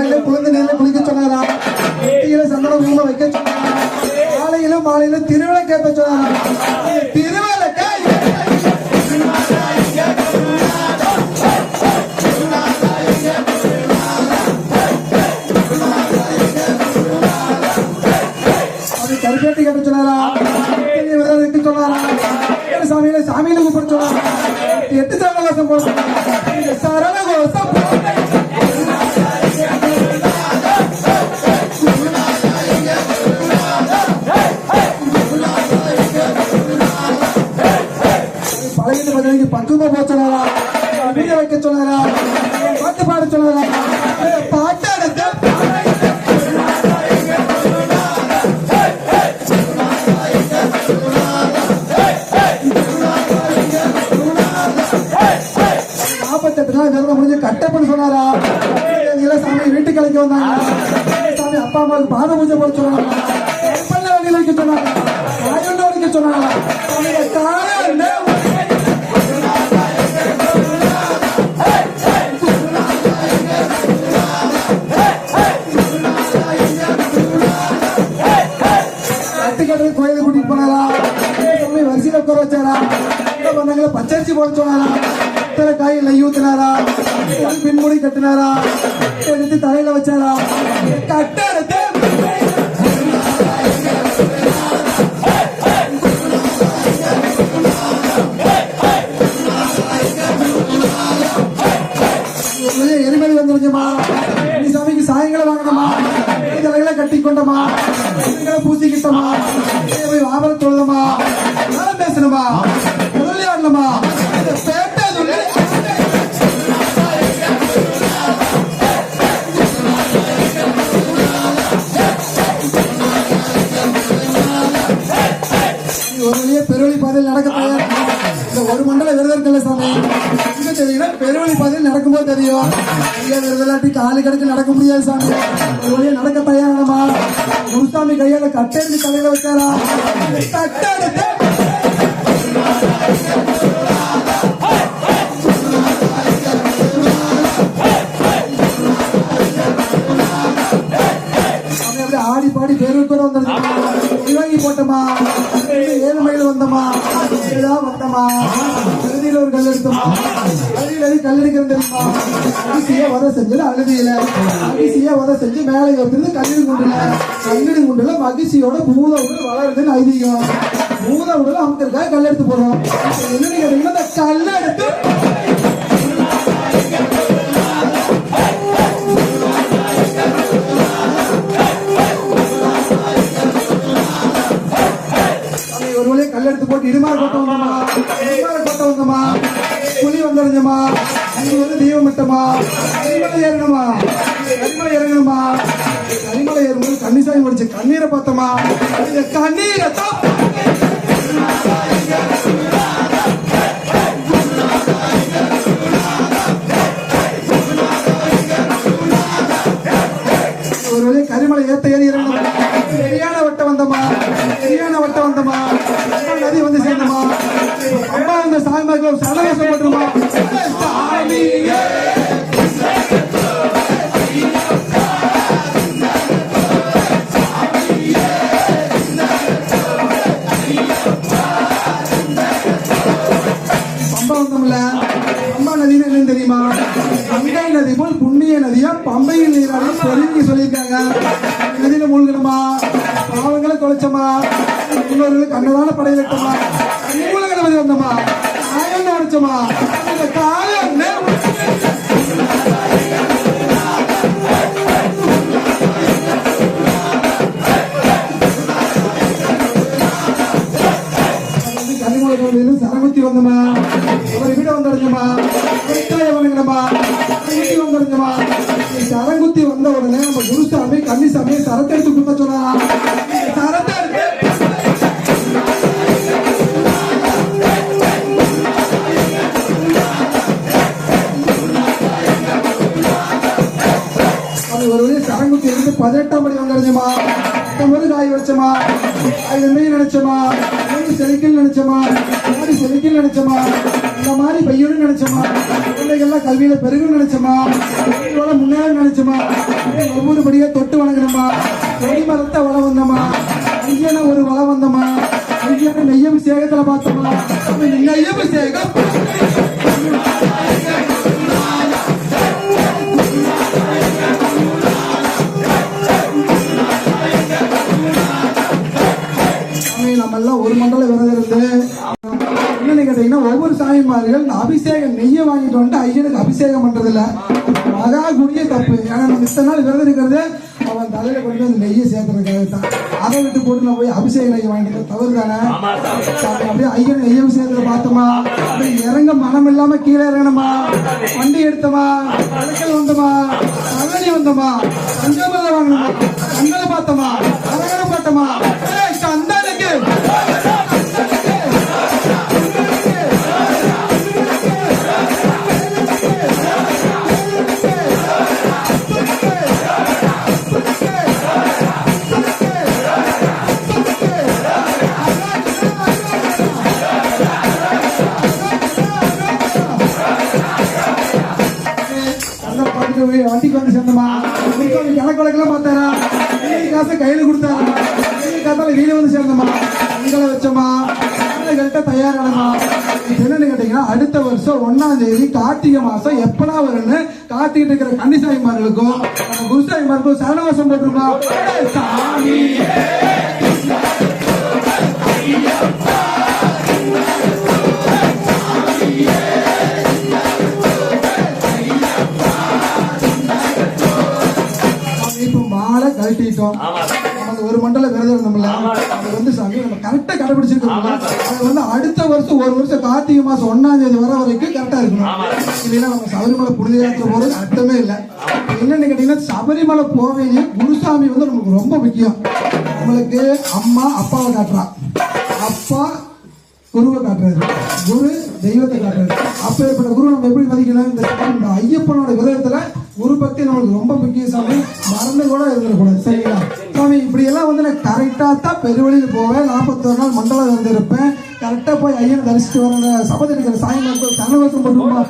காலையில குழந்தை நேரில் குளிக்க சொன்னாரா, சந்தன குங்குமம் வைக்க சொன்னாரா, காலையிலும் மாலையிலும் திருவிழா கேட்க சொன்னாரா. திருவிழா கருப்பேட்டி கேட்க சொன்னாரா, சொன்னாரா, சாமியில சாமியில கூப்பிட சொன்னாரா, 8 சரணகோஷம் போட சரணகோஷம் பழகிட்டு பதினஞ்சு பக்குவமா போக சொன்னாரா, வீடியோ வைக்க சொன்னாரா, பாட்டு பாட சொன்னாரா, பாட்டு முடிஞ்சு கட்டப்பன்னு சொன்னாரா. சாமி வீட்டுக்கு அழைக்க வந்தாங்க. சாமி அப்பா அம்மாவுக்கு பாத பூஜை போட சொன்னாங்க. வண்டியில் வைக்க சொன்னாங்க. காயொண்டு வைக்க சொன்னாங்க. கட்டுக்கட்டு கோயிலுக்கு கூட்டிட்டு போனாரா. சாமி வரிசையில் உட்கார வச்சாரா. பண்ணாங்களா பச்சரிசி போட சொன்னாரா. காய் நெய் ஊத்தினாரா, பின்முடி கட்டினாரா, எடுத்து தலையில வச்சாரா. கட்டெடுத்து எரிமலை வந்துருச்சுமா. சாமிக்கு சாயங்களை வாங்கணுமா, தலைகளை கட்டி கொண்டமா, பூசிக்கிட்டமா, ஆபர தொழுதமா, பேசணுமா, முதலி ஆடணுமா, பெருவழி பாதையில் நடக்க தயார். இந்த ஒரு மண்டல விரதற்கல்ல சாமி தெரியும். பெருவழி பாதையில் நடக்கும்போது தெரியும். விரதலாட்டி காலு கணக்கு நடக்க முடியாது சாமி. ஒரு வழியா நடக்க தயாரானமா. குருசாமி கையால கட்டெடுத்து தலையில வச்சாரா. கட்டெடுத்து ஆடி பாடி பேருக்கு கூட வந்துருச்சு. போட்டோமா, 7 மைல் வந்தோமா, வந்தோமா, அழுதியில ஒரு கல் எடுத்தோமா, அழுதியில கல் எடுக்கிறது தெரியுமா. அரிசிய வதை செஞ்சது அழுதியில, அரிசிய வதை செஞ்சு மேலே வைக்கிறது கண்ணீர் குண்டுல, கண்ணீர் குண்டுல மகிழ்ச்சியோட பூத உடல் வளருதுன்னு ஐதீகம். பூத உடல் அமைக்கிறதுக்காக கல் எடுத்து போறோம். என்னன்னு கேட்டீங்கன்னா இந்த கல் எடுத்து கல்லெடுத்து போட்டு இடுமாறு கொட்ட வந்தோமா, புலி வந்துருந்தமா, அங்க வந்து தீபம் விட்டமா, கரிமலை ஏறணுமா, கரிமலை இறங்கணுமா. கரிமலை ஏறும்போது கன்னிசாமி முடிச்சு கண்ணீரை பார்த்தோமா. கண்ணீரை ஒரு வழி கரிமலை ஏத்த ஏறி இறங்கணும். சரியான வட்டம் வந்தமா, சரியான வட்டம் வந்தமா, நதி வந்து சேர்ந்தமா. அம்மா இந்த சாமிமார்கள் சலவேசம் போட்டுருமா. பம்பா வந்தோம்ல, பம்பா நதினு என்னன்னு தெரியுமா. கங்கை நதி போல் புண்ணிய நதியா பம்பையில் நீராடி பெருங்கி சொல்லியிருக்காங்க. நதியில மூழ்கணுமா, பாவங்களை தொலைச்சமா, இன்னொருவர்களுக்கு அன்னதான படையிலிட்டமா, மூலகணபதி வந்தமா, ஆயன்னு உடைச்சமா. இந்த காலம் கனிமலை கோவிலும் சரகுத்தி வந்தமா, ஒரு வீட வந்துடுங்கம்மா, வணங்கணுமா, வந்துடுங்கம்மா. சரங்குத்தி வந்த உடனே நம்ம குருசாமி கன்னிசாமி சரத்தை எடுத்து கொடுத்த சொன்னா. சரத்தை ஒரு சரங்குத்தி எடுத்து 18ஆம் படி வந்துடுங்கம்மா. 19 காய் வச்சமா, அது நெய் நினைச்சமா, செலிக்கல் நினைச்சமா, செலிக்கல் நினைச்சமா, அந்த மாதிரி பையனும் நினைச்சோமா, குழந்தைகள்லாம் கல்வியில பெருகும் நினைச்சோமா, முன்னேற நினைச்சோமா, ஒவ்வொரு படியா தொட்டு வணங்கணுமா, கொடி மரத்தை வளம் வந்தோமா, ஐயனை ஒரு வளம் வந்தோமா, ஐயனை நெய்யபிஷேகத்துல பார்த்தோமா, நெய்யபிஷேகம் நம்ம எல்லாம் ஒரு மண்டல விரதம் இருந்து என்னன்னு கேட்டீங்கன்னா, ஒவ்வொரு சாமிமார்கள் இந்த அபிஷேகம் நெய்யை வாங்கிட்டு வந்து ஐயனுக்கு அபிஷேகம் பண்றது இல்ல, மகா குடிய தப்பு. ஏன்னா நம்ம இத்தனை நாள் விரதம் இருக்கிறது அவன் தலையில கொண்டு வந்து நெய்யை சேர்க்கறதுக்காக தான். அதை விட்டு போட்டு நம்ம போய் அபிஷேக நெய் வாங்கிட்டு தவறு தானே. அப்படியே ஐயன் நெய்ய அபிஷேகத்துல பார்த்தோமா, அப்படியே இறங்க மனம் இல்லாம கீழே இறங்கணுமா, வண்டி எடுத்தோமா, அழைக்கல் வந்தோமா, பழனி வந்தோமா, பஞ்சாபத்தை வாங்கணுமா, கண்களை பார்த்தோமா, அழகனை பார்த்தோமா, சந்தானுக்கு வண்டிக்கு வந்து சேர்ந்தோமா, கணக்கு வழக்கெல்லாம் பார்த்தாரா, காசை கையில கொடுத்தாரா, காத்தால வீடு வந்து சேர்ந்தோமா, பொங்கலை வச்சோமா, குழந்தைகள்கிட்ட தயாரானமா. என்னன்னு கேட்டீங்கன்னா, அடுத்த வருஷம் 1ஆம் தேதி கார்த்திகை மாசம் எப்படா வரும்னு காத்துக்கிட்டு இருக்கிற கன்னிசாமிமார்களுக்கும் நம்ம குருசாமிமாருக்கும் சரணவாசம் போட்டிருக்கோம். கழட்டிட்டோம். ஒரு மண்டல விரதம் இருந்தோம்ல, அது வந்து சாமி நம்ம கரெக்டா கடைபிடிச்சிருக்கோம். அது வந்து அடுத்த வருஷம் ஒரு வருஷம் கார்த்திகை மாசம் 1ஆம் தேதி வர வரைக்கும் கரெக்டா இருக்கணும். இல்லைன்னா நம்ம சபரிமலை புனித யாத்திரை போறது அர்த்தமே இல்லை. என்னன்னு கேட்டீங்கன்னா, சபரிமலை போவேனே குருசாமி வந்து நமக்கு ரொம்ப முக்கியம். நம்மளுக்கு அம்மா அப்பாவை காட்டுறான், அப்பா குருவை காட்டுறாரு, குரு தெய்வத்தை காட்டுறாரு. அப்பேற்பட்ட குரு நம்ம எப்படி மதிக்கணும்? இந்த ஐயப்பனோட விரதத்துல குரு பக்தி நம்மளுக்கு ரொம்ப முக்கிய சாமி, மறந்து கூட இருந்துடக்கூடாது. சரிங்களா சாமி? இப்படி எல்லாம் வந்து நான் கரெக்டா தான் பெருவழியில் போவேன். 41 நாள் மண்டலம் இருந்து இருப்பேன். கரெக்டா போய் ஐயனை தரிசிட்டு வர சபதி இருக்கிற சாமி சரணவாசம் பண்ணுவோமா?